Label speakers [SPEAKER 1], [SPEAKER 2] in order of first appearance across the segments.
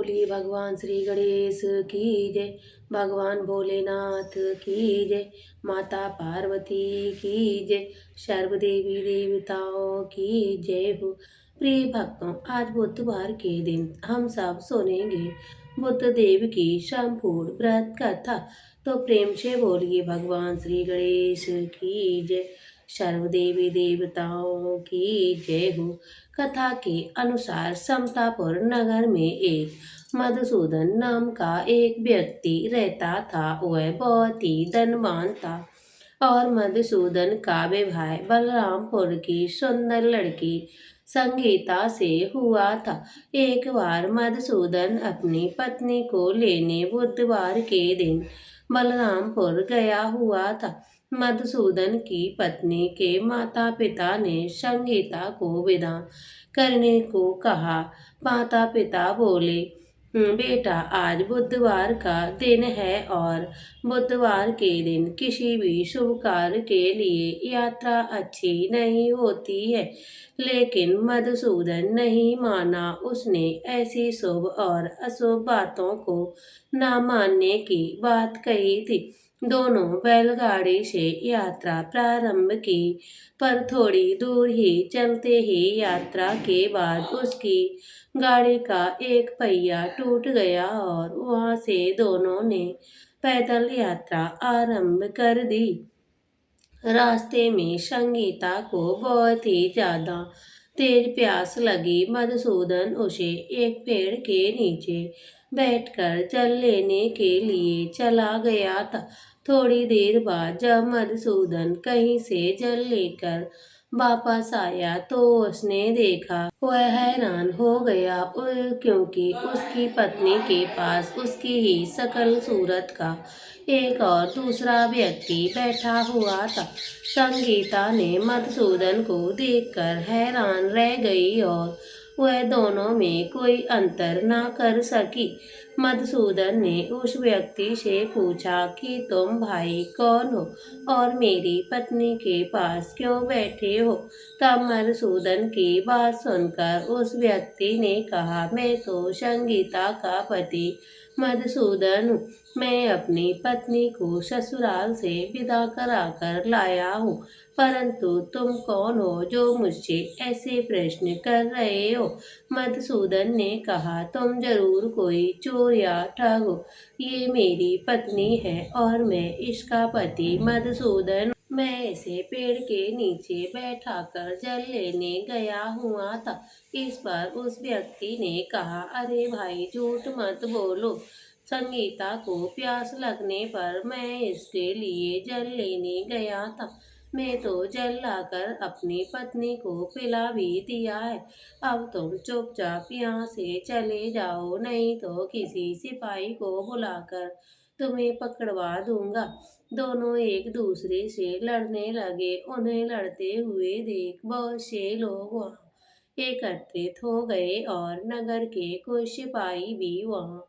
[SPEAKER 1] बोलिए भगवान श्री गणेश की जय। भगवान भोलेनाथ की जय। माता पार्वती की जय। सर्व देवी देवताओं की जय हो। प्रिय भक्तों, आज बुधवार के दिन हम सब सुनेंगे बुद्ध देव की संपूर्ण व्रत कथा। तो प्रेम से बोलिए भगवान श्री गणेश की जय। सर्व देवी देवताओं की जय हो। कथा के अनुसार समतापुर नगर में एक मधुसूदन नाम का एक व्यक्ति रहता था। वह बहुत ही धनवान था और मधुसूदन का विवाह बलरामपुर की सुंदर लड़की संगीता से हुआ था। एक बार मधुसूदन अपनी पत्नी को लेने बुधवार के दिन बलरामपुर गया हुआ था। मधुसूदन की पत्नी के माता पिता ने संगीता को विदा करने को कहा। माता पिता बोले, बेटा, आज बुधवार का दिन है और बुधवार के दिन किसी भी शुभ कार्य के लिए यात्रा अच्छी नहीं होती है। लेकिन मधुसूदन नहीं माना। उसने ऐसी शुभ और अशुभ बातों को न मानने की बात कही थी। दोनों बैलगाड़ी से यात्रा प्रारंभ की, पर थोड़ी दूर ही चलते ही यात्रा के बाद उसकी गाड़ी का एक पहिया टूट गया और वहां से दोनों ने पैदल यात्रा आरंभ कर दी। रास्ते में संगीता को बहुत ही ज्यादा तेज प्यास लगी। मधुसूदन उसे एक पेड़ के नीचे बैठकर जल लेने के लिए चला गया था। थोड़ी देर बाद जब मधुसूदन कहीं से जल लेकर वापस आया तो उसने देखा, वह हैरान हो गया क्योंकि उसकी पत्नी के पास उसकी ही शकल सूरत का एक और दूसरा व्यक्ति बैठा हुआ था। संगीता ने मधुसूदन को देखकर हैरान रह गई और वह दोनों में कोई अंतर ना कर सकी। मधुसूदन ने उस व्यक्ति से पूछा कि तुम भाई कौन हो और मेरी पत्नी के पास क्यों बैठे हो। तब मधुसूदन की बात सुनकर उस व्यक्ति ने कहा, मैं तो संगीता का पति मधुसूदन हूँ। मैं अपनी पत्नी को ससुराल से विदा कराकर लाया हूँ, परंतु तुम कौन हो जो मुझसे ऐसे प्रश्न कर रहे हो। मधुसूदन ने कहा, तुम जरूर कोई चोर या ठग हो। ये मेरी पत्नी है और मैं इसका पति मधुसूदन हूँ। मैं इसे पेड़ के नीचे बैठाकर जल लेने गया हुआ था। इस पर उस व्यक्ति ने कहा, अरे भाई, झूठ मत बोलो। संगीता को प्यास लगने पर मैं इसके लिए जल लेने गया था। मैं तो जल लाकर अपनी पत्नी को पिला भी दिया है। अब तुम चुपचाप यहाँ से चले जाओ, नहीं तो किसी सिपाही को बुलाकर तुम्हें पकड़वा दूंगा। दोनों एक दूसरे से लड़ने लगे। उन्हें लड़ते हुए देख बहुत से लोग वहां एकत्रित हो गए और नगर के कुछ सिपाही भी वहां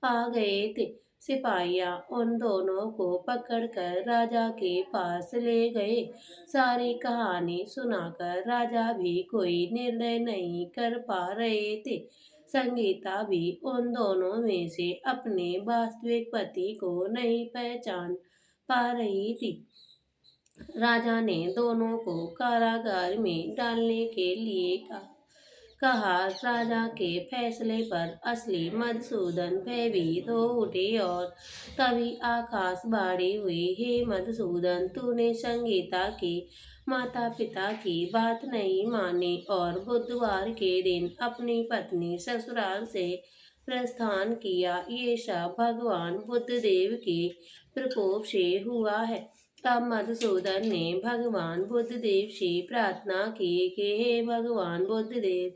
[SPEAKER 1] आ गए थे। सिपाहियाँ उन दोनों को पकड़कर राजा के पास ले गए। सारी कहानी सुनाकर राजा भी कोई निर्णय नहीं कर पा रहे थे। संगीता भी उन दोनों में से अपने वास्तविक पति को नहीं पहचान पा रही थी। राजा ने दोनों को कारागार में डालने के लिए कहा। राजा के फैसले पर असली मधुसूदन भयभीत हो उठे और तभी आकाशवाणी हुई, हे मधुसूदन, तूने संगीता के माता पिता की बात नहीं मानी और बुधवार के दिन अपनी पत्नी ससुराल से प्रस्थान किया। ये सब भगवान बुद्धदेव के प्रकोप से हुआ है। तब मधुसूदन ने भगवान बुद्धदेव से प्रार्थना की कि हे भगवान बुद्धदेव,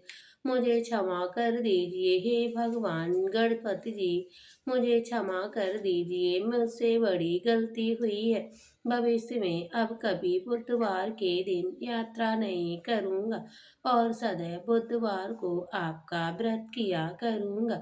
[SPEAKER 1] मुझे क्षमा कर दीजिए। हे भगवान गणपति जी, मुझे क्षमा कर दीजिए। मुझसे बड़ी गलती हुई है। भविष्य में अब कभी बुधवार के दिन यात्रा नहीं करूंगा और सदैव बुधवार को आपका व्रत किया करूंगा।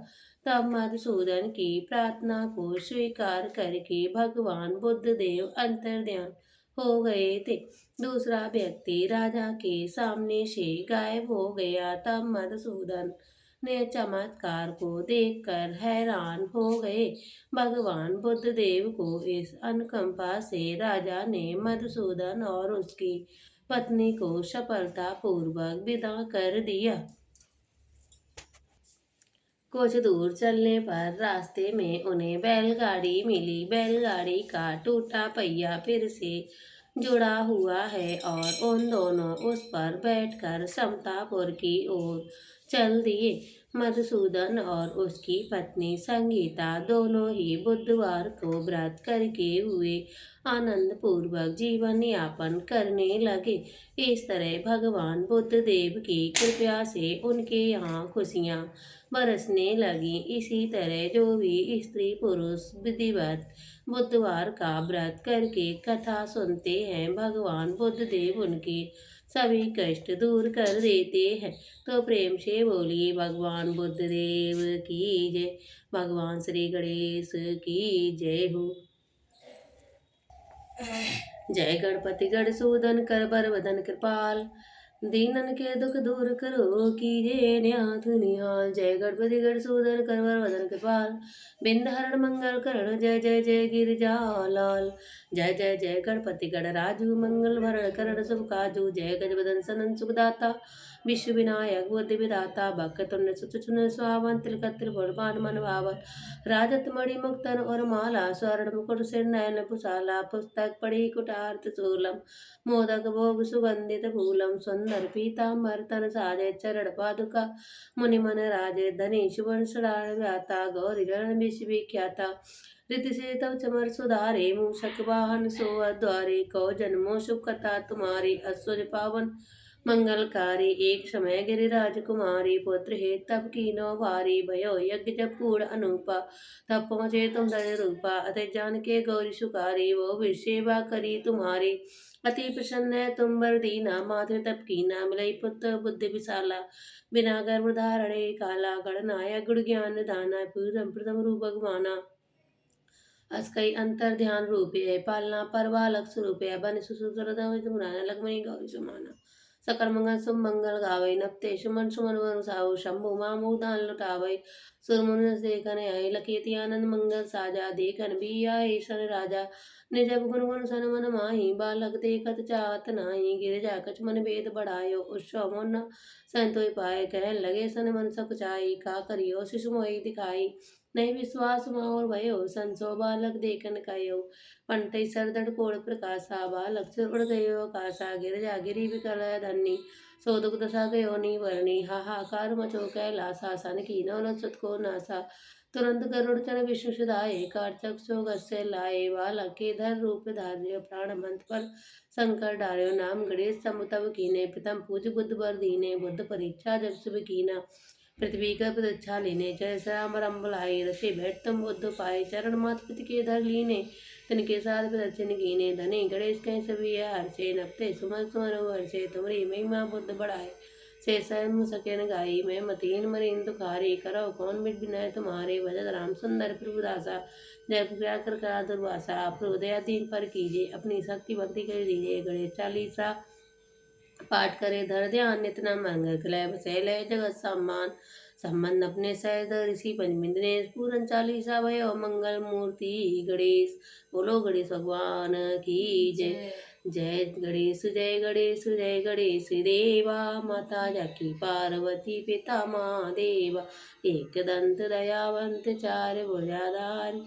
[SPEAKER 1] तब मधुसूदन की प्रार्थना को स्वीकार करके भगवान बुद्धदेव अंतर्ध्यान हो गए थे। दूसरा व्यक्ति राजा के सामने से गायब हो गया। तब मधुसूदन ने चमत्कार को देखकर हैरान हो गए। भगवान बुद्ध देव को इस अनुकंपा से राजा ने मधुसूदन और उसकी पत्नी को सफलतापूर्वक विदा कर दिया। कुछ दूर चलने पर रास्ते में उन्हें बैलगाड़ी मिली। बैलगाड़ी का टूटा पहिया फिर से जुड़ा हुआ है और उन दोनों उस पर बैठकर समतापुर की ओर चल दिए। मधुसूदन और उसकी पत्नी संगीता दोनों ही बुधवार को व्रत करके हुए आनंद पूर्वक जीवन यापन करने लगे। इस तरह भगवान बुद्ध देव की कृपा से उनके यहाँ खुशियाँ बरसने लगी। इसी तरह जो भी स्त्री पुरुष विधिवत बुधवार का व्रत करके कथा सुनते हैं, भगवान बुद्ध देव उनके सभी कष्ट दूर कर देते हैं। तो प्रेम से बोलिए भगवान बुद्ध देव की जय, भगवान श्री गणेश की जय हो। जय गणपति गणसूदन कर बर वदन कृपाल, दीनन के दुख दूर करो कीजिए न्याथ निहाल। जय गणपति गणसूदन कर बर वदन कृपाल, बिंद हरण मंगल करण जय जय जय गिरिजा लाल। जय जय जय गणपति गणराजु मंगल भरण करण शुभ काजू। जय गजबदन सनन सुखदाता, विश्व विनायक बुद्धि विधाता। भक्तुन सुचुन स्वावन तिलकत्र पुरपान मन भावन, राजत मणि मुक्तन और माला स्वर्ण मुकुट सिर नयन पुसाला। पुस्तक पढ़ी कुटार्थ शूलम, मोदक भोग सुगंधित फूलम। सुंदर पीताम्बर तन साजे, चरण पादुका मुनि मन राजे। धनी सुवर्ण सराण व्याता, गौरी गण विश्व विख्याता। रीति से तव चमर सुधारे, मूषक वाहन सोअर द्वारे। कौ जन्मों शुभ कथा तुम्हारी, अश्वज पावन मंगलकारी। एक समय गिरिराज कुमारी, पुत्र हे तब कीनो भारी। भयो यज्ञ जब पूर्ण अनुपा, तब पहुँचे तुम दय रूपा। अतः जान के गौरी सुखारी, वो भी सेवा करी तुम्हारी। अति प्रसन्न है तुम वर दीना, माधुर तप कीना। मिलई पुत्र बुद्धि विशाला, बिना गर्भ धारणे काला। गणनायक गुण ज्ञान दाना, पूरम प्रथम रूप भगवाना। अस्कई अंतर ध्यान रूपे है, पालना परवालक स्वरूप है। बन सुसुरदाना लक्ष्मणी गौरी सुमाना। सकल मंगल शुभ मंगल गावे, नपते सुमन सुमन वन साहु। शंभु मामु दान लुटावे, सुरमुन से कन आई। लखेति आनंद मंगल साजा, देखन भी आए सन राजा। निजब गुण गुण सन मन माही, बालक देखत चाहत नाही। गिरजा कछ मन भेद बढ़ायो, उत्सव मोन संतोष पाए। कहन लगे सन मन सकुचाई, का करियो शिशु मोहि दिखाई। नहीं विश्वास और भयो, संसो बालक देखन कयो। पंटई सरदड़ कोड़ प्रकाशा, बालक सिर उड़ गयो आकाशा। गिरजा गिरी विकल धन्नी, सो दुख दशा गयो निवरणी। हाहाकार मचो कैलासा, सन कीनो न सुत को नासा। तुरंत गरुड़ चढ़ विष्णु सुधाए, कारचक सो गस्य लाए। बालक के धर रूप धार्य, प्राण मंत पर शंकर डार्यो। नाम गणेश सम तब कीने, प्रथम पूज बुद्ध बर दीने। बुद्ध परीक्षा जब शुभ कीना, पृथ्वी का प्रदक्षा लेने। जय श्याम राम बुलाए, रसे बैठ तुम बुद्ध पाए। चरण मात पित के धर लीने, तिनके साथ प्रदक्षिण कीने। धने गणेश कह सभी हर्षे, नपते सुमन सुमन वर्षे। तुमरी महिमा बुद्ध बढ़ाए, से सहम सकेन गाई। मैं मतीन मरीन दुखारी, करो कौन मिट विनय तुम्हारे। भजत राम सुंदर प्रभु दासा, जय प्रजा कर करा दुर्वासा। प्रभु दया दीन पर कीजिए, अपनी शक्ति भक्ति कर दीजिए। गणेश चालीसा पाठ करे धर ध्यान, नितना मंगल कलय बसैलय जगत सम्मान। संबंध अपने सहज ऋषि पंचमिंद्रे, पूरन चालीसा भयो मंगल मूर्ति गणेश। बोलो गणेश भगवान की जय। जय गणेश जय गणेश जय गणेश देवा। माता जाकी पार्वती पिता महादेवा, एक दंत दयावंत चार भुजाधारी।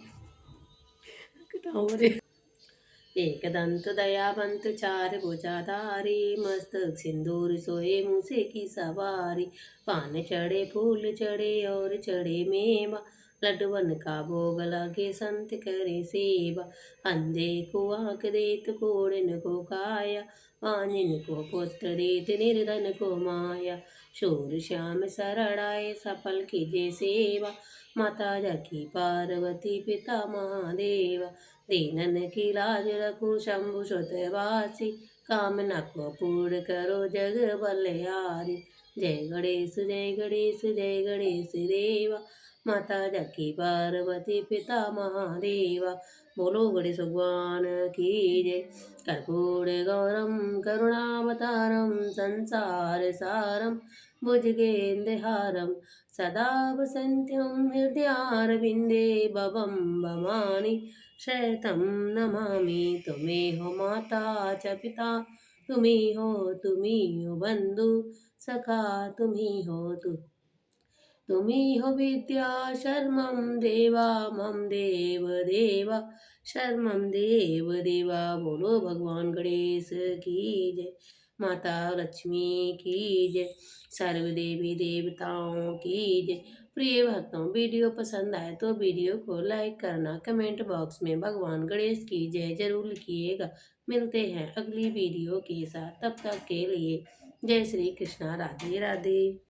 [SPEAKER 1] एक दंत दयावंत चार भुजाधारी, मस्तक सिंदूर सोए मूसे की सवारी। पान चढ़े फूल चढ़े और चढ़े मेवा, लड्डूवन का भोग लगे संत करे सेवा। अंधे को आँख देत कोड़िन को काया, आंजिन को पुत्र देत निर्धन को माया। शूर श्याम शरण आए सफल कीजे सेवा, माता जाकी पार्वती पिता महादेवा। दीनन की लाज रखो शंभु सुतवासी, कामना को पूर्ण करो जग बलिहारी। जय गणेश जय गणेश जय गणेश देवा, माता जाकी पार्वती पिता महादेवा। बोलो गणेश भगवान की जय। कर्पूर गौरम करुणावतारम, संसार सारम भुजगेन्द्रहारम। सदा वसन्त्यं हृदयारविन्दे भवं भवानी शयतं नमामि। तुम्हें हो माता च पिता, तुम्ही हो बंधु सखा, तुम्ही हो विद्या शर्मं देवा मम देव देवा, शर्मं देव देवा। बोलो भगवान गणेश की जय, माता लक्ष्मी की जय, सर्व देवी देवताओं की जय। प्रिय भक्तों, वीडियो पसंद आए तो वीडियो को लाइक करना, कमेंट बॉक्स में भगवान गणेश की जय जरूर लिखिएगा। मिलते हैं अगली वीडियो के साथ, तब तक के लिए जय श्री कृष्णा, राधे राधे।